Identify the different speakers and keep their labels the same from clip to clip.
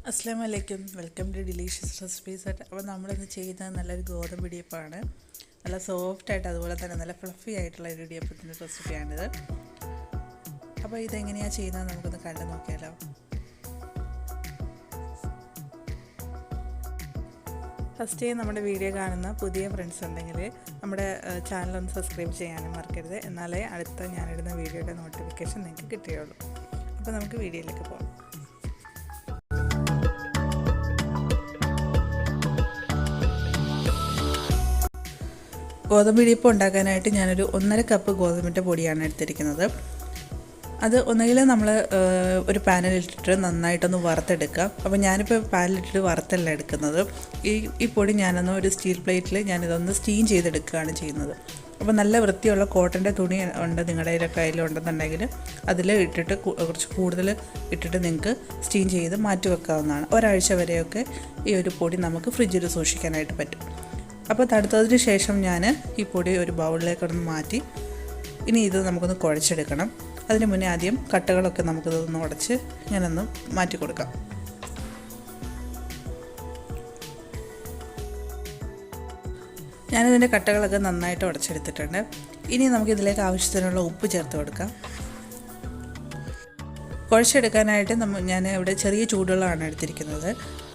Speaker 1: Assalamualaikum, welcome to Delicious Recipes. അപ്പോൾ നമ്മളിന്ന് ചെയ്യുന്നത് നല്ലൊരു ഗോതമ്പ് ഇടിയപ്പമാണ്. നല്ല സോഫ്റ്റ് ആയിട്ട് അതുപോലെ തന്നെ നല്ല ഫ്ലഫി ആയിട്ടുള്ള ഒരു ഇടിയപ്പത്തിൻ്റെ റെസിപ്പിയാണിത്. അപ്പോൾ ഇതെങ്ങനെയാണ് ചെയ്യുന്നത് നമുക്കൊന്ന് കണ്ടു നോക്കിയാലോ. ഫസ്റ്റ് നമ്മുടെ വീഡിയോ കാണുന്ന പുതിയ ഫ്രണ്ട്സ് ഉണ്ടെങ്കിൽ നമ്മുടെ ചാനലൊന്ന് സബ്സ്ക്രൈബ് ചെയ്യാനും മറക്കരുത്. എന്നാലേ അടുത്ത ഞാനിടുന്ന വീഡിയോയുടെ നോട്ടിഫിക്കേഷൻ നിങ്ങൾക്ക് കിട്ടുകയുള്ളൂ. അപ്പോൾ നമുക്ക് വീഡിയോയിലേക്ക് പോകാം. ഗോതമ്പ് ഇടിയപ്പം ഉണ്ടാക്കാനായിട്ട് ഞാനൊരു 1.5 കപ്പ് ഗോതമ്പിൻ്റെ പൊടിയാണ് എടുത്തിരിക്കുന്നത്. അത് ഒന്നുകിൽ നമ്മൾ ഒരു പാനിലിട്ടിട്ട് നന്നായിട്ടൊന്ന് വറുത്തെടുക്കുക. അപ്പോൾ ഞാനിപ്പോൾ പാനിലിട്ടിട്ട് വറുത്തല്ല എടുക്കുന്നത്. ഈ പൊടി ഞാനൊന്ന് ഒരു സ്റ്റീൽ പ്ലേറ്റിൽ ഞാനിതൊന്ന് സ്റ്റീം ചെയ്തെടുക്കുകയാണ് ചെയ്യുന്നത്. അപ്പോൾ നല്ല വൃത്തിയുള്ള കോട്ടൻ്റെ തുണി ഉണ്ട് നിങ്ങളുടെ കയ്യിലുണ്ടെന്നുണ്ടെങ്കിൽ അതിൽ ഇട്ടിട്ട് കുറച്ച് കൂടുതൽ ഇട്ടിട്ട് നിങ്ങൾക്ക് സ്റ്റീം ചെയ്ത് മാറ്റി വെക്കാവുന്നതാണ്. ഒരാഴ്ച വരെയൊക്കെ ഈ ഒരു പൊടി നമുക്ക് ഫ്രിഡ്ജിൽ സൂക്ഷിക്കാനായിട്ട് പറ്റും. അപ്പോൾ തണുത്തതിന് ശേഷം ഞാൻ ഈ പൊടി ഒരു ബൗളിലേക്കൊന്ന് മാറ്റി ഇനി ഇത് നമുക്കൊന്ന് കുഴച്ചെടുക്കണം. അതിന് മുന്നേ ആദ്യം കട്ടകളൊക്കെ നമുക്കിതൊന്ന് ഉടച്ച് ഞാനൊന്ന് മാറ്റി കൊടുക്കാം. ഞാനിതിൻ്റെ കട്ടകളൊക്കെ നന്നായിട്ട് ഉടച്ചെടുത്തിട്ടുണ്ട്. ഇനി നമുക്കിതിലേക്ക് ആവശ്യത്തിനുള്ള ഉപ്പ് ചേർത്ത് കൊടുക്കാം. കുഴച്ചെടുക്കാനായിട്ട് ഞാൻ ഇവിടെ ചെറിയ ചൂടുവെള്ളമാണ് എടുത്തിരിക്കുന്നത്.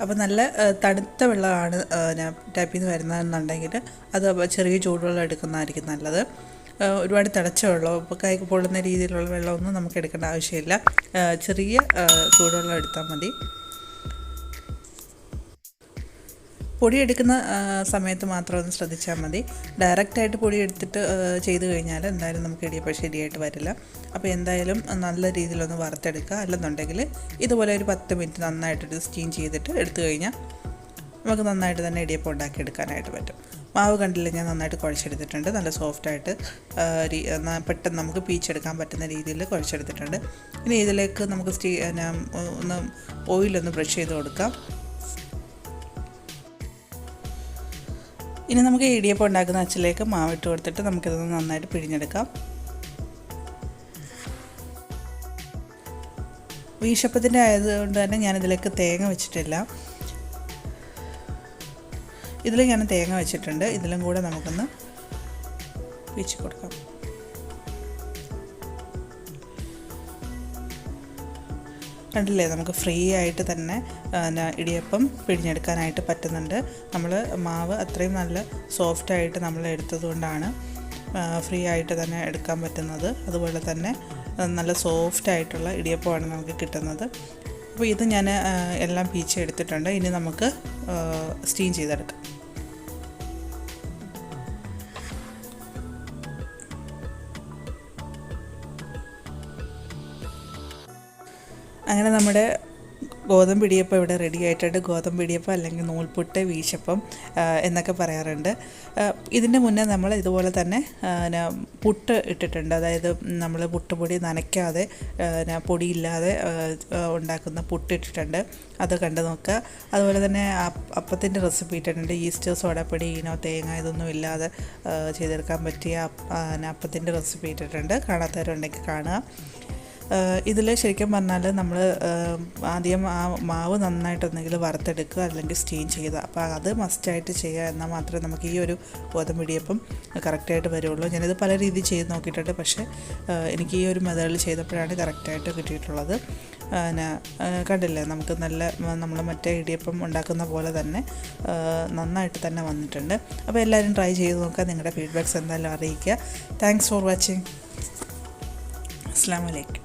Speaker 1: അപ്പോൾ നല്ല തണുത്ത വെള്ളമാണ് ഞാൻ ടാപ്പിൽ നിന്ന് വരുന്നതെന്നുണ്ടെങ്കിൽ അത് ചെറിയ ചൂടുവെള്ളം എടുക്കുന്നതായിരിക്കും നല്ലത്. ഒരുപാട് തിളച്ച വെള്ളം ഇപ്പോൾ കൈക്ക് പൊള്ളുന്ന രീതിയിലുള്ള വെള്ളമൊന്നും നമുക്ക് എടുക്കേണ്ട ആവശ്യമില്ല. ചെറിയ ചൂടുവെള്ളം എടുത്താൽ മതി. പൊടി എടുക്കുന്ന സമയത്ത് മാത്രം ഒന്ന് ശ്രദ്ധിച്ചാൽ മതി. ഡയറക്റ്റായിട്ട് പൊടി എടുത്തിട്ട് ചെയ്ത് കഴിഞ്ഞാൽ എന്തായാലും നമുക്ക് ഇടിയപ്പം ശരിയായിട്ട് വരില്ല. അപ്പോൾ എന്തായാലും നല്ല രീതിയിലൊന്ന് വറുത്തെടുക്കുക. അല്ലെന്നുണ്ടെങ്കിൽ ഇതുപോലെ ഒരു 10 മിനിറ്റ് നന്നായിട്ടൊരു സ്റ്റീം ചെയ്തിട്ട് എടുത്തു കഴിഞ്ഞാൽ നമുക്ക് നന്നായിട്ട് തന്നെ ഇടിയപ്പം ഉണ്ടാക്കിയെടുക്കാനായിട്ട് പറ്റും. മാവ് കണ്ടില്ല, ഞാൻ നന്നായിട്ട് കുഴച്ചെടുത്തിട്ടുണ്ട്. നല്ല സോഫ്റ്റായിട്ട് പെട്ടെന്ന് നമുക്ക് പീച്ചെടുക്കാൻ പറ്റുന്ന രീതിയിൽ കുഴച്ചെടുത്തിട്ടുണ്ട്. ഇനി ഇതിലേക്ക് നമുക്ക് ഒന്ന് ഓയിലൊന്ന് ബ്രഷ് ചെയ്ത് കൊടുക്കാം. ഇനി നമുക്ക് ഇടിയപ്പം ഉണ്ടാക്കുന്ന അച്ചിലേക്ക് മാവിട്ട് കൊടുത്തിട്ട് നമുക്കിതൊന്ന് നന്നായിട്ട് പിഴിഞ്ഞെടുക്കാം. വീശപ്പത്തിൻ്റെ ആയതുകൊണ്ട് തന്നെ ഞാനിതിലേക്ക് തേങ്ങ വെച്ചിട്ടില്ല. ഇതിൽ ഞാൻ തേങ്ങ വെച്ചിട്ടുണ്ട്. ഇതിലും കൂടെ നമുക്കൊന്ന് വീശി കൊടുക്കാം. കണ്ടില്ലേ, നമുക്ക് ഫ്രീ ആയിട്ട് തന്നെ ഇടിയപ്പം പിഴിഞ്ഞെടുക്കാനായിട്ട് പറ്റുന്നുണ്ട്. നമ്മൾ മാവ് അത്രയും നല്ല സോഫ്റ്റായിട്ട് നമ്മൾ എടുത്തതുകൊണ്ടാണ് ഫ്രീ ആയിട്ട് തന്നെ എടുക്കാൻ പറ്റുന്നത്. അതുപോലെ തന്നെ നല്ല സോഫ്റ്റായിട്ടുള്ള ഇടിയപ്പമാണ് നമുക്ക് കിട്ടുന്നത്. അപ്പോൾ ഇത് ഞാൻ എല്ലാം പീച്ചെടുത്തിട്ടുണ്ട്. ഇനി നമുക്ക് സ്റ്റീം ചെയ്തെടുക്കാം. അങ്ങനെ നമ്മുടെ ഗോതമ്പ് ഇടിയപ്പം ഇവിടെ റെഡി ആയിട്ടുണ്ട്. ഗോതമ്പ് ഇടിയപ്പം അല്ലെങ്കിൽ നൂൽപുട്ട്, വീശപ്പം എന്നൊക്കെ പറയാറുണ്ട്. ഇതിൻ്റെ മുന്നേ നമ്മൾ ഇതുപോലെ തന്നെ പുട്ട് ഇട്ടിട്ടുണ്ട്. അതായത് നമ്മൾ പുട്ടുപൊടി നനയ്ക്കാതെ പൊടിയില്ലാതെ ഉണ്ടാക്കുന്ന പുട്ട് ഇട്ടിട്ടുണ്ട്. അത് കണ്ടു നോക്കുക. അതുപോലെ തന്നെ അപ്പത്തിൻ്റെ റെസിപ്പി ഇട്ടിട്ടുണ്ട്. ഈസ്റ്റ്, സോഡാപ്പൊടി, തേങ്ങ ഇതൊന്നും ഇല്ലാതെ ചെയ്തെടുക്കാൻ പറ്റിയ അപ്പത്തിൻ്റെ റെസിപ്പി ഇട്ടിട്ടുണ്ട്. കാണാത്തവരുണ്ടെങ്കിൽ കാണുക. ഇതിൽ ശരിക്കും പറഞ്ഞാൽ നമ്മൾ ആദ്യം ആ മാവ് നന്നായിട്ടൊന്നെങ്കിൽ വറുത്തെടുക്കുക, അല്ലെങ്കിൽ സ്റ്റീം ചെയ്യുക. അപ്പോൾ അത് മസ്റ്റായിട്ട് ചെയ്യുക. എന്നാൽ മാത്രമേ നമുക്ക് ഈ ഒരു ഗോതമ്പ് ഇടിയപ്പം കറക്റ്റായിട്ട് വരുള്ളൂ. ഞാനിത് പല രീതിയിൽ ചെയ്ത് നോക്കിയിട്ടുണ്ട്. പക്ഷേ എനിക്ക് ഈ ഒരു മെത്തേഡിൽ ചെയ്തപ്പോഴാണ് കറക്റ്റായിട്ട് കിട്ടിയിട്ടുള്ളത്. കണ്ടില്ലേ, നമുക്ക് നമ്മൾ മറ്റേ ഇടിയപ്പം ഉണ്ടാക്കുന്ന പോലെ തന്നെ നന്നായിട്ട് തന്നെ വന്നിട്ടുണ്ട്. അപ്പോൾ എല്ലാവരും ട്രൈ ചെയ്ത് നോക്കുക. നിങ്ങളുടെ ഫീഡ്ബാക്ക്സ് എന്തായാലും അറിയിക്കുക. Thanks for watching. Assalamualaikum.